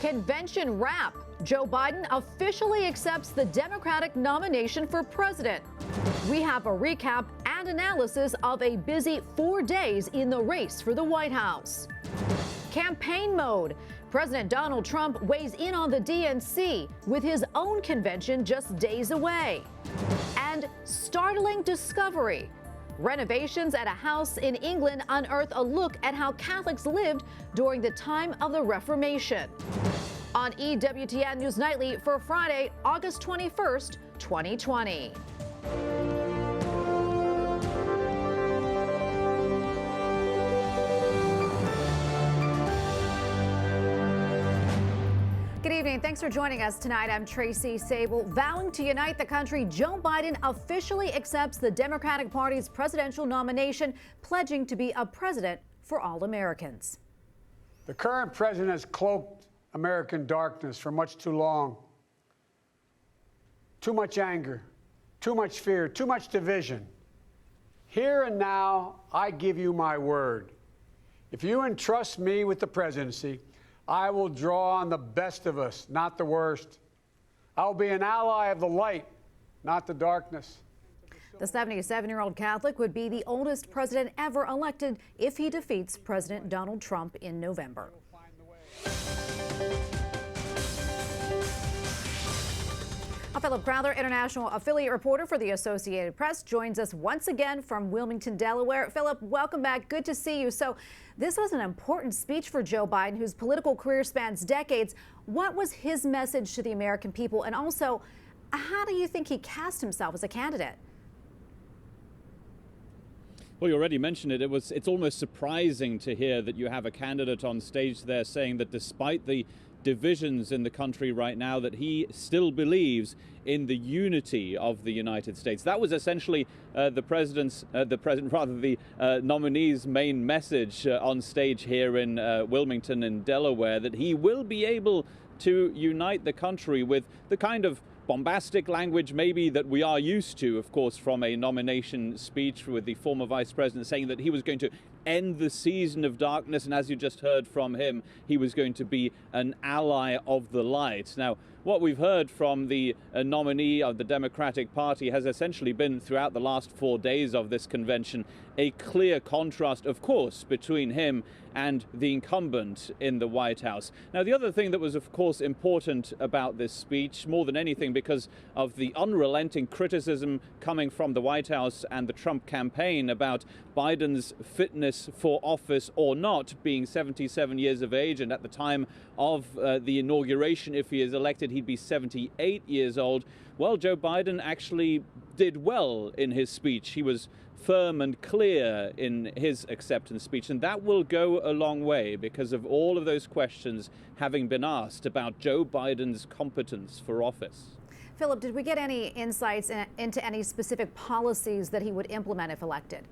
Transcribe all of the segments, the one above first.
Convention wrap. Joe Biden officially accepts the Democratic nomination for president. We have a recap and analysis of a busy 4 days in the race for the White House. Campaign mode. President Donald Trump weighs in on the DNC with his own convention just days away. And startling discovery. Renovations at a house in England unearth a look at how Catholics lived during the time of the Reformation. On EWTN News Nightly for Friday, August 21st, 2020. Good evening. Thanks for joining us tonight. I'm Tracy Sable. Vowing to unite the country, Joe Biden officially accepts the Democratic Party's presidential nomination, pledging to be a president for all Americans. The current president has cloaked American darkness for much too long. Too much anger, too much fear, too much division. Here and now, I give you my word. If you entrust me with the presidency, I will draw on the best of us, not the worst. I will be an ally of the light, not the darkness. The 77-year-old Catholic would be the oldest president ever elected if he defeats President Donald Trump in November. Philip Crowther, international affiliate reporter for the Associated Press, joins us once again from Wilmington, Delaware. Philip, welcome back. Good to see you. So this was an important speech for Joe Biden, whose political career spans decades. What was his message to the American people? And also, how do you think he cast himself as a candidate? Well, you already mentioned it. It's almost surprising to hear that you have a candidate on stage there saying that despite the divisions in the country right now, that he still believes in the unity of the United States. That was essentially the nominee's main message on stage here in Wilmington in Delaware, that he will be able to unite the country with the kind of bombastic language maybe that we are used to, of course, from a nomination speech with the former vice president saying that he was going to end the season of darkness, and as you just heard from him, he was going to be an ally of the light. Now, what we've heard from the nominee of the Democratic Party has essentially been, throughout the last 4 days of this convention, a clear contrast, of course, between him and the incumbent in the White House. Now, the other thing that was, of course, important about this speech, more than anything because of the unrelenting criticism coming from the White House and the Trump campaign about Biden's fitness for office or not, being 77 years of age, and at the time of the inauguration, if he is elected, he'd be 78 years old. Well, Joe Biden actually did well in his speech. He was firm and clear in his acceptance speech, and that will go a long way because of all of those questions having been asked about Joe Biden's competence for office. Philip, did we get any insights into any specific policies that he would implement if elected?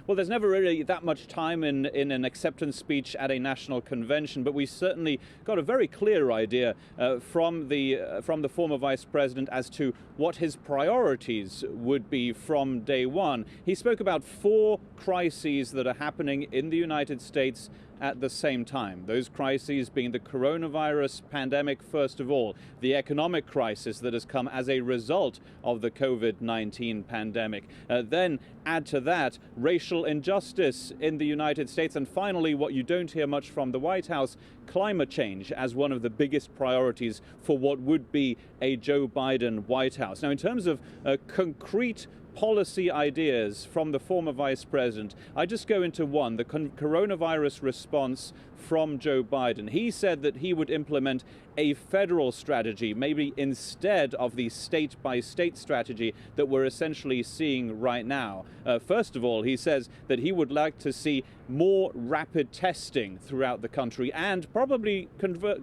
Well, there's never really that much time in an acceptance speech at a national convention, but we certainly got a very clear idea from the former vice president as to what his priorities would be from day one. He spoke about 4 crises that are happening in the United States at the same time. Those crises being the coronavirus pandemic, first of all, the economic crisis that has come as a result of the COVID-19 pandemic. Then add to that racial injustice in the United States. And finally, what you don't hear much from the White House, climate change as one of the biggest priorities for what would be a Joe Biden White House. Now, in terms of concrete policy ideas from the former vice president, I just go into one, the coronavirus response from Joe Biden. He said that he would implement a federal strategy, maybe instead of the state-by-state strategy that we're essentially seeing right now. First of all, he says that he would like to see more rapid testing throughout the country and probably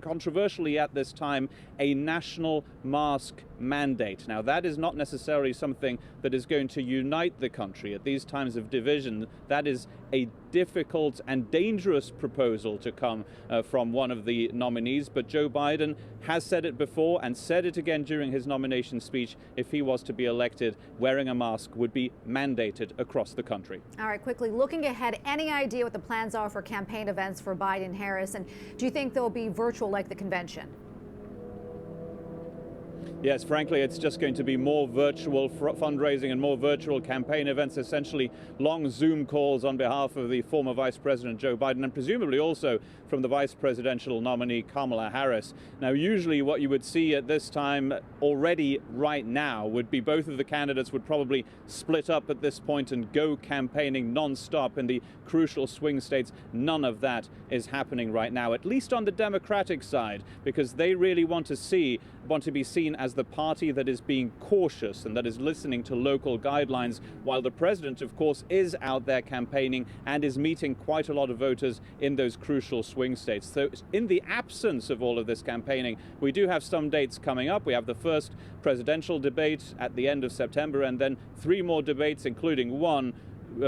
controversially at this time, a national mask mandate. Now, that is not necessarily something that is going to unite the country. At these times of division, that is a difficult and dangerous proposal to come from one of the nominees. But Joe Biden has said it before and said it again during his nomination speech. If he was to be elected, wearing a mask would be mandated across the country. All right, quickly, looking ahead, any idea what the plans are for campaign events for Biden-Harris? And do you think they'll be virtual like the convention? Yes, frankly, it's just going to be more virtual fundraising and more virtual campaign events, essentially long Zoom calls on behalf of the former Vice President Joe Biden and presumably also from the vice presidential nominee Kamala Harris. Now, usually what you would see at this time already right now would be both of the candidates would probably split up at this point and go campaigning non-stop in the crucial swing states. None of that is happening right now, at least on the Democratic side, because they really want to be seen as the party that is being cautious and that is listening to local guidelines, while the president, of course, is out there campaigning and is meeting quite a lot of voters in those crucial swing states. So in the absence of all of this campaigning, we do have some dates coming up. We have the first presidential debate at the end of September, and then 3 more debates, including one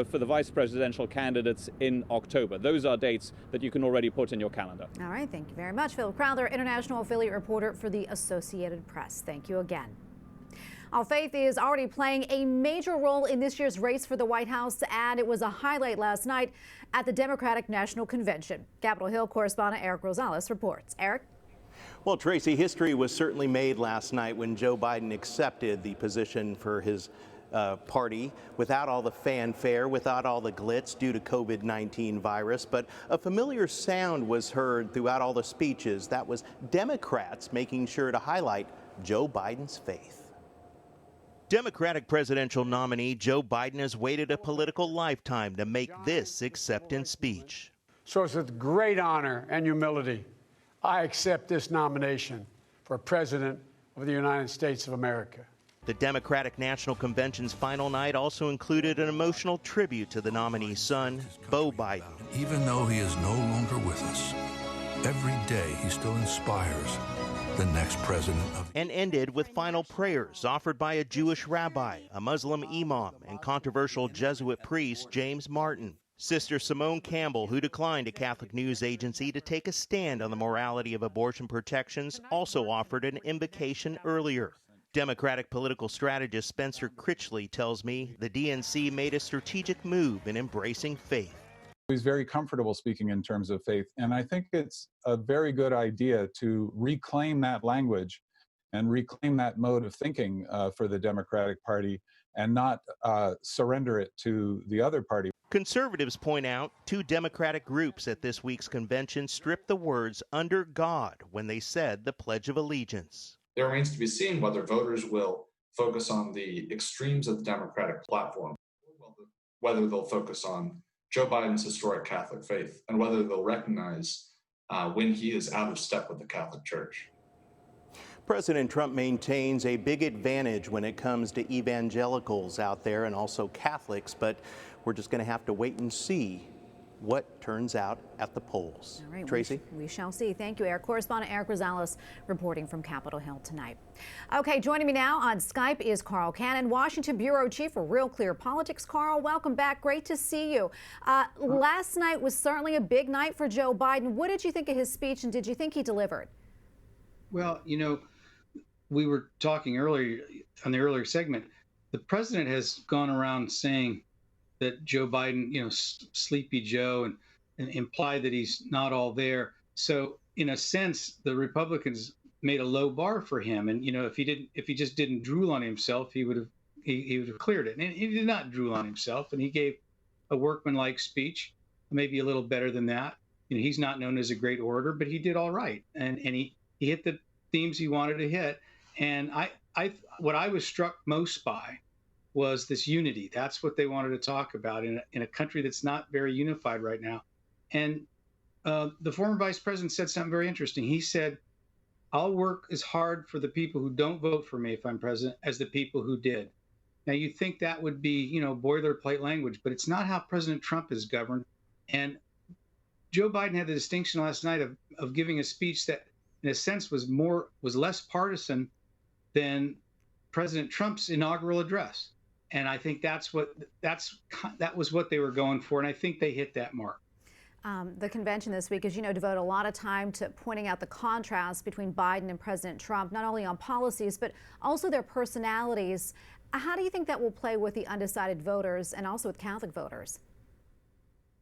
for the vice presidential candidates in October. Those are dates that you can already put in your calendar. All right, thank you very much, Phil Crowther, international affiliate reporter for the Associated Press. Thank you again. Our faith is already playing a major role in this year's race for the White House, and it was a highlight last night at the Democratic National Convention. Capitol Hill correspondent Eric Rosales reports. Eric? Well, Tracy, history was certainly made last night when Joe Biden accepted the position for his party without all the fanfare, without all the glitz due to COVID-19 virus. But a familiar sound was heard throughout all the speeches. That was Democrats making sure to highlight Joe Biden's faith. Democratic presidential nominee Joe Biden has waited a political lifetime to make this acceptance speech. So it's with great honor and humility I accept this nomination for President of the United States of America. The Democratic National Convention's final night also included an emotional tribute to the nominee's son, Beau Biden. Even though he is no longer with us, every day he still inspires the next president of... And ended with final prayers offered by a Jewish rabbi, a Muslim imam, and controversial Jesuit priest James Martin. Sister Simone Campbell, who declined a Catholic news agency to take a stand on the morality of abortion protections, also offered an invocation earlier. Democratic political strategist Spencer Critchley tells me the DNC made a strategic move in embracing faith. He's very comfortable speaking in terms of faith, and I think it's a very good idea to reclaim that language and reclaim that mode of thinking for the Democratic Party and not surrender it to the other party. Conservatives point out 2 Democratic groups at this week's convention stripped the words "under God" when they said the Pledge of Allegiance. It remains to be seen whether voters will focus on the extremes of the Democratic platform, whether they'll focus on Joe Biden's historic Catholic faith, and whether they'll recognize when he is out of step with the Catholic Church. President Trump maintains a big advantage when it comes to evangelicals out there and also Catholics, but we're just going to have to wait and see what turns out at the polls. All right, Tracy? We shall see. Thank you, Eric. Correspondent Eric Rosales reporting from Capitol Hill tonight. Okay, joining me now on Skype is Carl Cannon, Washington Bureau Chief for Real Clear Politics. Carl, welcome back. Great to see you. Last night was certainly a big night for Joe Biden. What did you think of his speech, and did you think he delivered? Well, you know, we were talking earlier on the earlier segment. The president has gone around saying that Joe Biden, you know, Sleepy Joe, and implied that he's not all there. So in a sense, the Republicans made a low bar for him. And, you know, if he just didn't drool on himself, he would have cleared it. And he did not drool on himself. And he gave a workmanlike speech, maybe a little better than that. You know, he's not known as a great orator, but he did all right. And he hit the themes he wanted to hit. And what I was struck most by was this unity. That's what they wanted to talk about in a country that's not very unified right now. And the former vice president said something very interesting. He said, "I'll work as hard for the people who don't vote for me if I'm president as the people who did." Now, you think that would be, you know, boilerplate language, but it's not how President Trump is governed. And Joe Biden had the distinction last night of giving a speech that, in a sense, was less partisan than President Trump's inaugural address. And I think that was what they were going for, and I think they hit that mark. The convention this week, as you know, devoted a lot of time to pointing out the contrast between Biden and President Trump, not only on policies, but also their personalities. How do you think that will play with the undecided voters and also with Catholic voters?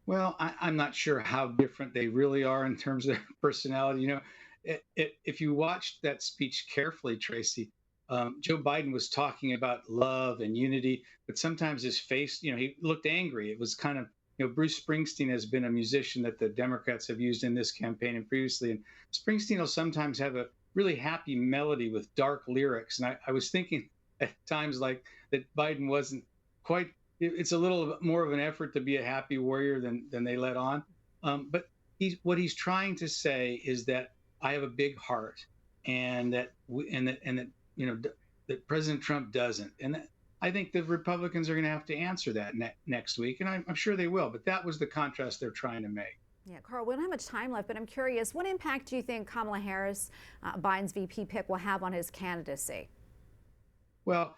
Well, I'm not sure how different they really are in terms of their personality. You know, if you watched that speech carefully, Tracy, Joe Biden was talking about love and unity, but sometimes his face, you know, he looked angry. It was kind of, you know, Bruce Springsteen has been a musician that the Democrats have used in this campaign and previously. And Springsteen will sometimes have a really happy melody with dark lyrics. And I was thinking at times like that Biden wasn't quite, it's a little more of an effort to be a happy warrior than they let on. But what he's trying to say is that I have a big heart, and that you know, that President Trump doesn't. And I think the Republicans are going to have to answer that next week, and I'm sure they will. But that was the contrast they're trying to make. Yeah, Carl, we don't have much time left, but I'm curious, what impact do you think Kamala Harris, Biden's VP pick, will have on his candidacy? Well,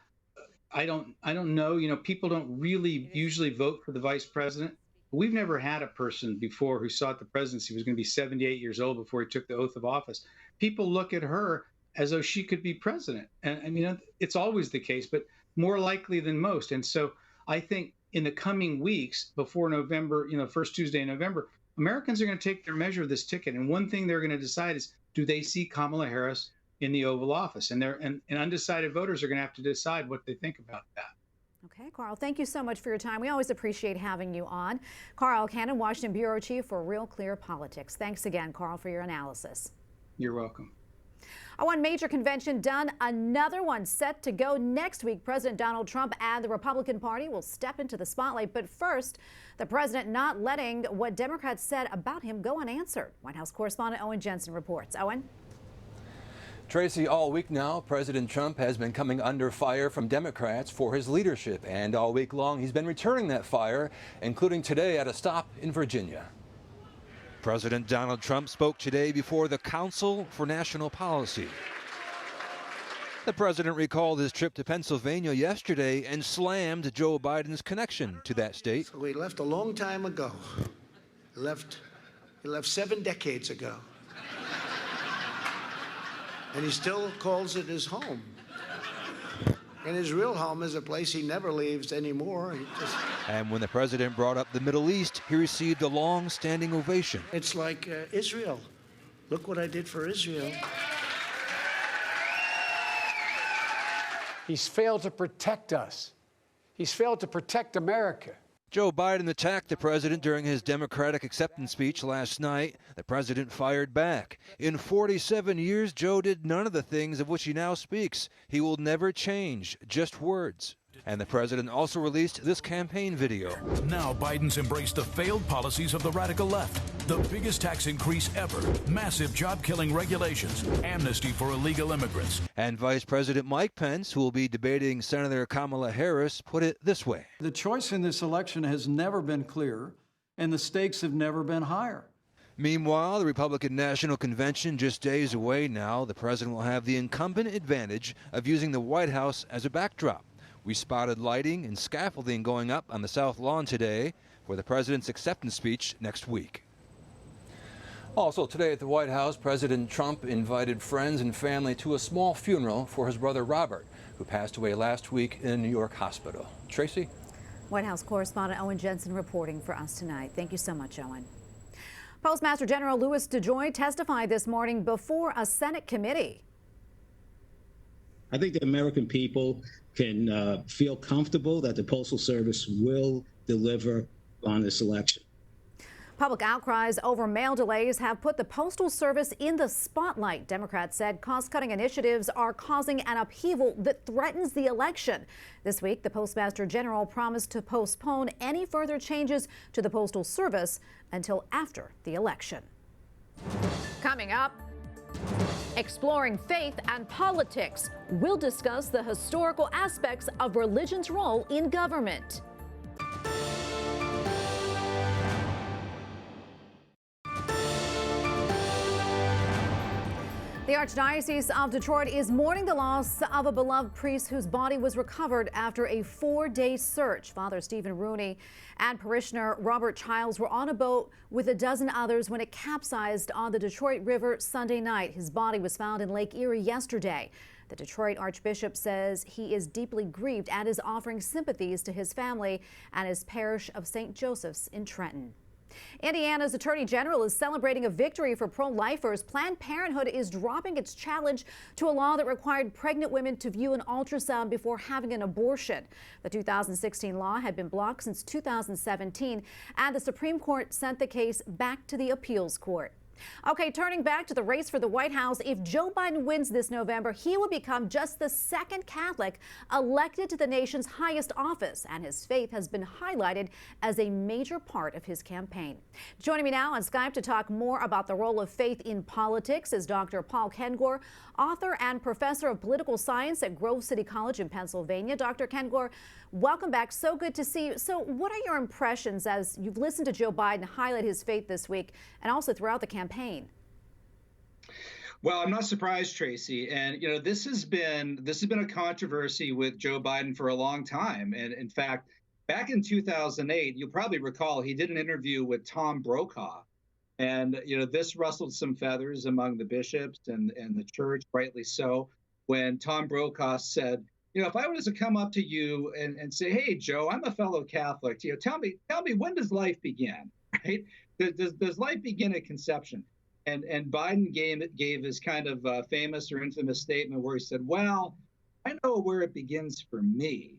I don't know. You know, people don't really usually vote for the vice president. We've never had a person before who thought the presidency was going to be 78 years old before he took the oath of office. People look at her as though she could be president. And I mean, it's always the case, but more likely than most. And so I think in the coming weeks before November, you know, first Tuesday in November, Americans are going to take their measure of this ticket. And one thing they're going to decide is, do they see Kamala Harris in the Oval Office? And undecided voters are going to have to decide what they think about that. Okay, Carl, thank you so much for your time. We always appreciate having you on. Carl Cannon, Washington Bureau Chief for Real Clear Politics. Thanks again, Carl, for your analysis. You're welcome. One major convention done, another one set to go next week. President Donald Trump and the Republican Party will step into the spotlight. But first, the president not letting what Democrats said about him go unanswered. White House correspondent Owen Jensen reports. Owen? Tracy, all week now, President Trump has been coming under fire from Democrats for his leadership. And all week long, he's been returning that fire, including today at a stop in Virginia. President Donald Trump spoke today before the Council for National Policy. The president recalled his trip to Pennsylvania yesterday and slammed Joe Biden's connection to that state. So he left a long time ago. He left 7 decades ago. And he still calls it his home. And his real home is a place he never leaves anymore. And when the president brought up the Middle East, he received a long-standing ovation. It's like Israel. Look what I did for Israel. He's failed to protect us. He's failed to protect America. Joe Biden attacked the president during his Democratic acceptance speech last night. The president fired back. In 47 years, Joe did none of the things of which he now speaks. He will never change, just words. And the president also released this campaign video. Now Biden's embraced the failed policies of the radical left. The biggest tax increase ever, massive job-killing regulations, amnesty for illegal immigrants. And Vice President Mike Pence, who will be debating Senator Kamala Harris, put it this way. The choice in this election has never been clearer, and the stakes have never been higher. Meanwhile, the Republican National Convention just days away now. The president will have the incumbent advantage of using the White House as a backdrop. We spotted lighting and scaffolding going up on the South Lawn today for the president's acceptance speech next week. Also today at the White House, President Trump invited friends and family to a small funeral for his brother Robert, who passed away last week in a New York hospital. Tracy? White House correspondent Owen Jensen reporting for us tonight. Thank you so much, Owen. Postmaster General Louis DeJoy testified this morning before a Senate committee. I think the American people can feel comfortable that the Postal Service will deliver on this election. Public outcries over mail delays have put the Postal Service in the spotlight. Democrats said cost-cutting initiatives are causing an upheaval that threatens the election. This week, the Postmaster General promised to postpone any further changes to the Postal Service until after the election. Coming up, exploring faith and politics. We'll discuss the historical aspects of religion's role in government. The Archdiocese of Detroit is mourning the loss of a beloved priest whose body was recovered after a 4-day search. Father Stephen Rooney and parishioner Robert Childs were on a boat with a dozen others when it capsized on the Detroit River Sunday night. His body was found in Lake Erie yesterday. The Detroit Archbishop says he is deeply grieved and is offering sympathies to his family and his parish of St. Joseph's in Trenton. Indiana's Attorney General is celebrating a victory for pro-lifers. Planned Parenthood is dropping its challenge to a law that required pregnant women to view an ultrasound before having an abortion. The 2016 law had been blocked since 2017, and the Supreme Court sent the case back to the appeals court. Okay, turning back to the race for the White House, if Joe Biden wins this November, he will become just the second Catholic elected to the nation's highest office, and his faith has been highlighted as a major part of his campaign. Joining me now on Skype to talk more about the role of faith in politics is Dr. Paul Kengor, author and professor of political science at Grove City College in Pennsylvania. Dr. Kengor, welcome back. So good to see you. So what are your impressions as you've listened to Joe Biden highlight his faith this week and also throughout the campaign? Well, I'm not surprised, Tracy. And, this has been a controversy with Joe Biden for a long time. And in fact, back in 2008, you'll probably recall he did an interview with Tom Brokaw. And, this rustled some feathers among the bishops and the church, rightly so, when Tom Brokaw said, if I was to come up to you and say, hey, Joe, I'm a fellow Catholic, tell me, when does life begin, right? Does life begin at conception? And Biden gave his kind of famous or infamous statement where he said, well, I know where it begins for me,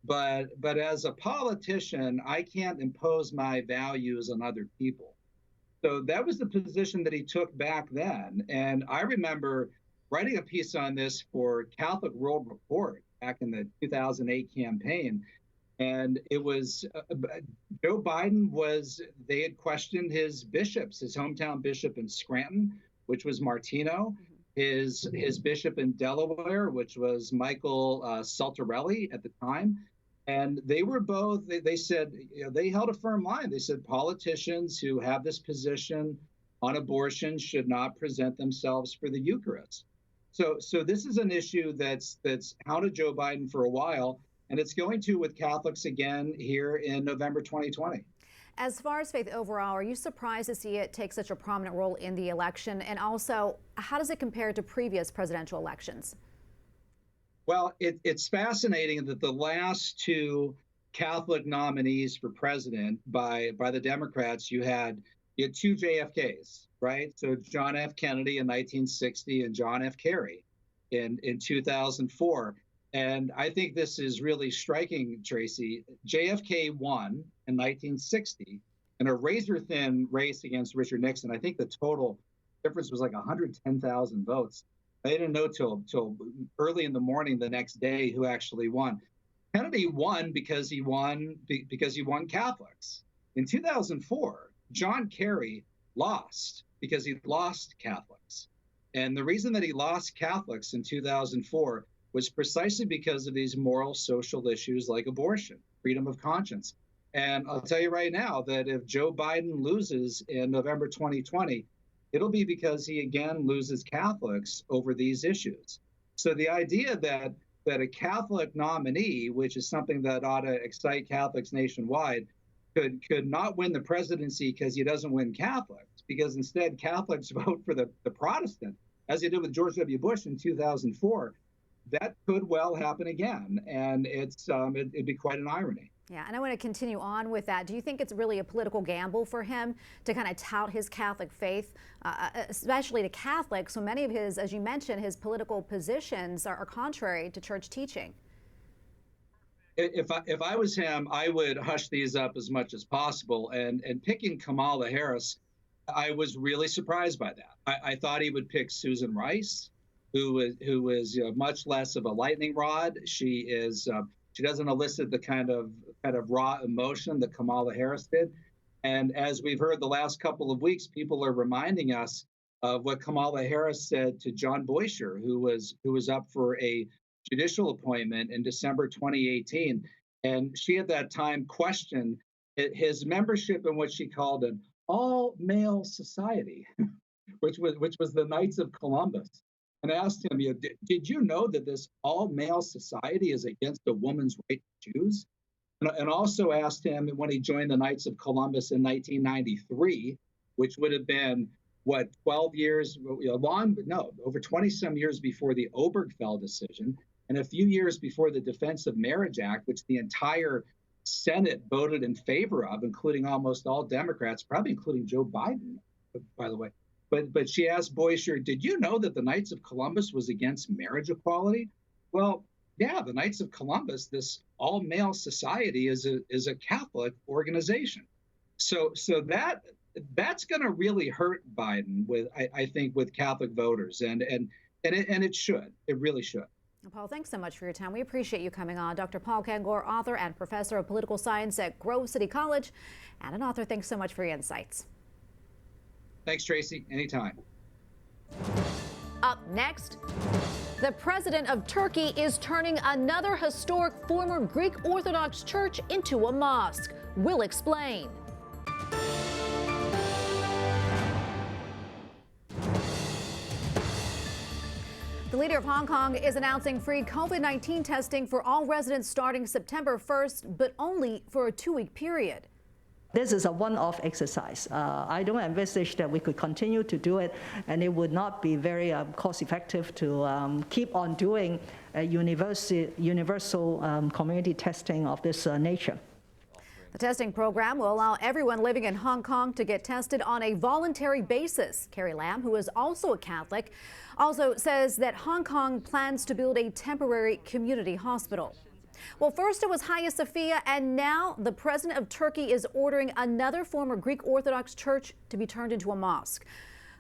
but as a politician, I can't impose my values on other people. So that was the position that he took back then. And I remember writing a piece on this for Catholic World Report back in the 2008 campaign. And it was Joe Biden they had questioned his bishops, his hometown bishop in Scranton, which was Martino, his bishop in Delaware, which was Michael Saltarelli at the time. And they were both, they said, they held a firm line. They said politicians who have this position on abortion should not present themselves for the Eucharist. So this is an issue that's hounded Joe Biden for a while. And it's going to with Catholics again here in November 2020. As far as faith overall, are you surprised to see it take such a prominent role in the election? And also, how does it compare to previous presidential elections? Well, it's fascinating that the last two Catholic nominees for president by the Democrats, you had two JFKs, right? So John F. Kennedy in 1960 and John F. Kerry in 2004. And I think this is really striking, Tracy. JFK won in 1960 in a razor-thin race against Richard Nixon. I think the total difference was like 110,000 votes. They didn't know till early in the morning the next day who actually won. Kennedy won because he won Catholics. In 2004, John Kerry lost because he lost Catholics. And the reason that he lost Catholics in 2004 was precisely because of these moral social issues like abortion, freedom of conscience. And I'll tell you right now that if Joe Biden loses in November 2020, it'll be because he again loses Catholics over these issues. So the idea that a Catholic nominee, which is something that ought to excite Catholics nationwide, could not win the presidency because he doesn't win Catholics, because instead Catholics vote for the Protestant, as they did with George W. Bush in 2004, that could well happen again. And it'd be quite an irony. Yeah, and I want to continue on with that. Do you think it's really a political gamble for him to kind of tout his Catholic faith, especially to Catholics? So many of his, as you mentioned, his political positions are contrary to church teaching. If I was him, I would hush these up as much as possible. And picking Kamala Harris, I was really surprised by that. I thought he would pick Susan Rice, who is much less of a lightning rod. She doesn't elicit the kind of raw emotion that Kamala Harris did. And as we've heard the last couple of weeks, people are reminding us of what Kamala Harris said to John Boisher, who was up for a judicial appointment in December 2018. And she at that time questioned his membership in what she called an all-male society, which was the Knights of Columbus. and asked him, did you know that this all-male society is against a woman's right to choose? And also asked him when he joined the Knights of Columbus in 1993, which would have been, 12 years, over 20-some years before the Obergefell decision, and a few years before the Defense of Marriage Act, which the entire Senate voted in favor of, including almost all Democrats, probably including Joe Biden, by the way. But she asked Boisher, did you know that the Knights of Columbus was against marriage equality? Well, yeah, the Knights of Columbus, this all-male society, is a Catholic organization. So that's going to really hurt Biden I think with Catholic voters, and it should. It really should. Paul, thanks so much for your time. We appreciate you coming on. Dr. Paul Kengor, author and professor of political science at Grove City College, and an author. Thanks so much for your insights. Thanks, Tracy. Anytime. Up next, the president of Turkey is turning another historic former Greek Orthodox church into a mosque. We'll explain. The leader of Hong Kong is announcing free COVID-19 testing for all residents starting September 1st, but only for a 2-week period. This is a one-off exercise. I don't envisage that we could continue to do it, and it would not be very cost-effective to keep on doing a universal community testing of this nature. The testing program will allow everyone living in Hong Kong to get tested on a voluntary basis. Carrie Lam, who is also a Catholic, also says that Hong Kong plans to build a temporary community hospital. Well, first it was Hagia Sophia, and now the president of Turkey is ordering another former Greek Orthodox church to be turned into a mosque.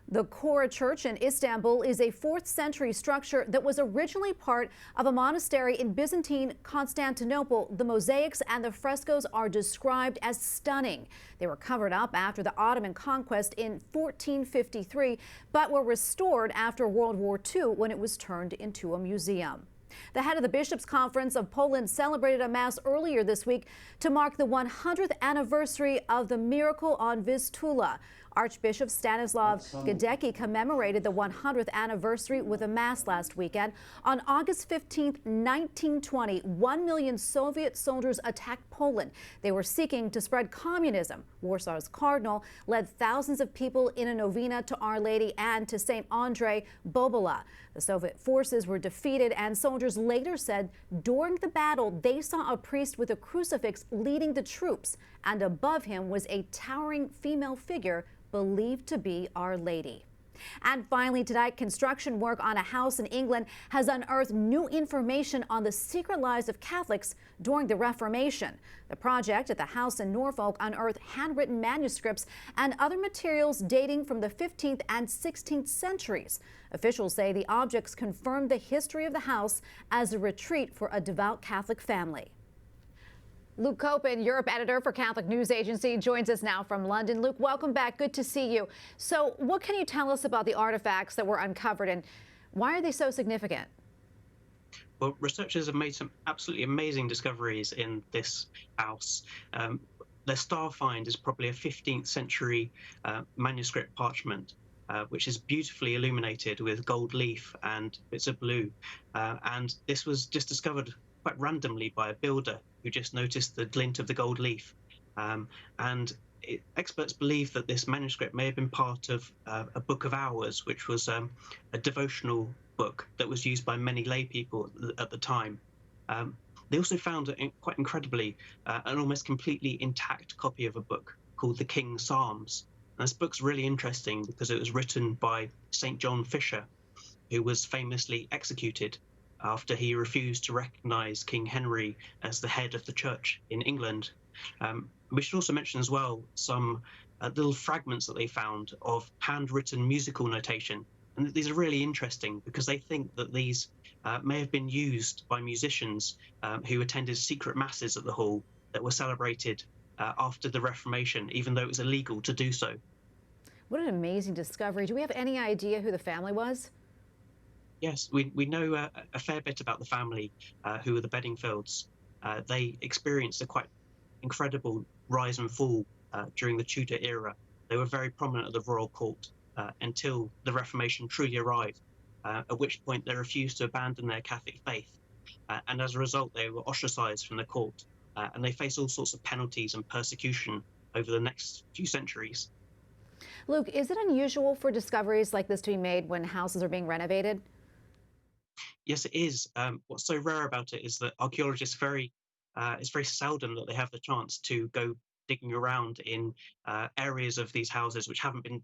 The Kora Church in Istanbul is a 4th century structure that was originally part of a monastery in Byzantine Constantinople. The mosaics and the frescoes are described as stunning. They were covered up after the Ottoman conquest in 1453, but were restored after World War II when it was turned into a museum. The head of the Bishops' Conference of Poland celebrated a mass earlier this week to mark the 100th anniversary of the miracle on Vistula. Archbishop Stanislav Gadecki commemorated the 100th anniversary with a mass last weekend. On August 15, 1920, 1 million Soviet soldiers attacked Poland. They were seeking to spread communism. Warsaw's cardinal led thousands of people in a novena to Our Lady and to St. Andrei Bobola. The Soviet forces were defeated, and soldiers later said during the battle they saw a priest with a crucifix leading the troops, and above him was a towering female figure believed to be Our Lady. And finally tonight, construction work on a house in England has unearthed new information on the secret lives of Catholics during the Reformation. The project at the house in Norfolk unearthed handwritten manuscripts and other materials dating from the 15th and 16th centuries. Officials say the objects confirm the history of the house as a retreat for a devout Catholic family. Luke Copen, Europe editor for Catholic News Agency, joins us now from London. Luke, welcome back. Good to see you. So what can you tell us about the artifacts that were uncovered, and why are they so significant? Well, researchers have made some absolutely amazing discoveries in this house. Their star find is probably a 15th century manuscript parchment, which is beautifully illuminated with gold leaf and bits of blue. And this was just discovered quite randomly by a builder who just noticed the glint of the gold leaf. Experts believe that this manuscript may have been part of a Book of Hours, which was a devotional book that was used by many lay people at the time. They also found, quite incredibly, an almost completely intact copy of a book called the King's Psalms. And this book's really interesting because it was written by St. John Fisher, who was famously executed after he refused to recognize King Henry as the head of the church in England. We should also mention as well some little fragments that they found of handwritten musical notation. And these are really interesting because they think that these may have been used by musicians who attended secret masses at the hall that were celebrated after the Reformation, even though it was illegal to do so. What an amazing discovery. Do we have any idea who the family was? Yes, we know a fair bit about the family, who were the Bedingfields. They experienced a quite incredible rise and fall during the Tudor era. They were very prominent at the royal court until the Reformation truly arrived. at which point they refused to abandon their Catholic faith. And as a result, they were ostracized from the court, and they face all sorts of penalties and persecution over the next few centuries. Luke, is it unusual for discoveries like this to be made when houses are being renovated? Yes, it is. What's so rare about it is that archaeologists it's very seldom that they have the chance to go digging around in areas of these houses which haven't been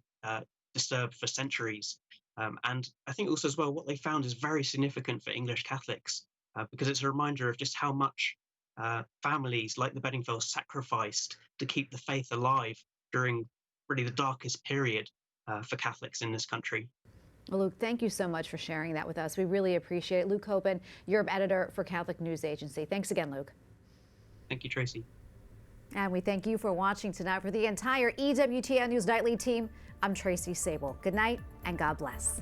disturbed for centuries. And I think also as well, what they found is very significant for English Catholics because it's a reminder of just how much families like the Bedingfields sacrificed to keep the faith alive during really the darkest period for Catholics in this country. Well, Luke, thank you so much for sharing that with us. We really appreciate it. Luke Hoppen, Europe editor for Catholic News Agency. Thanks again, Luke. Thank you, Tracy. And we thank you for watching tonight. For the entire EWTN News Nightly team, I'm Tracy Sable. Good night and God bless.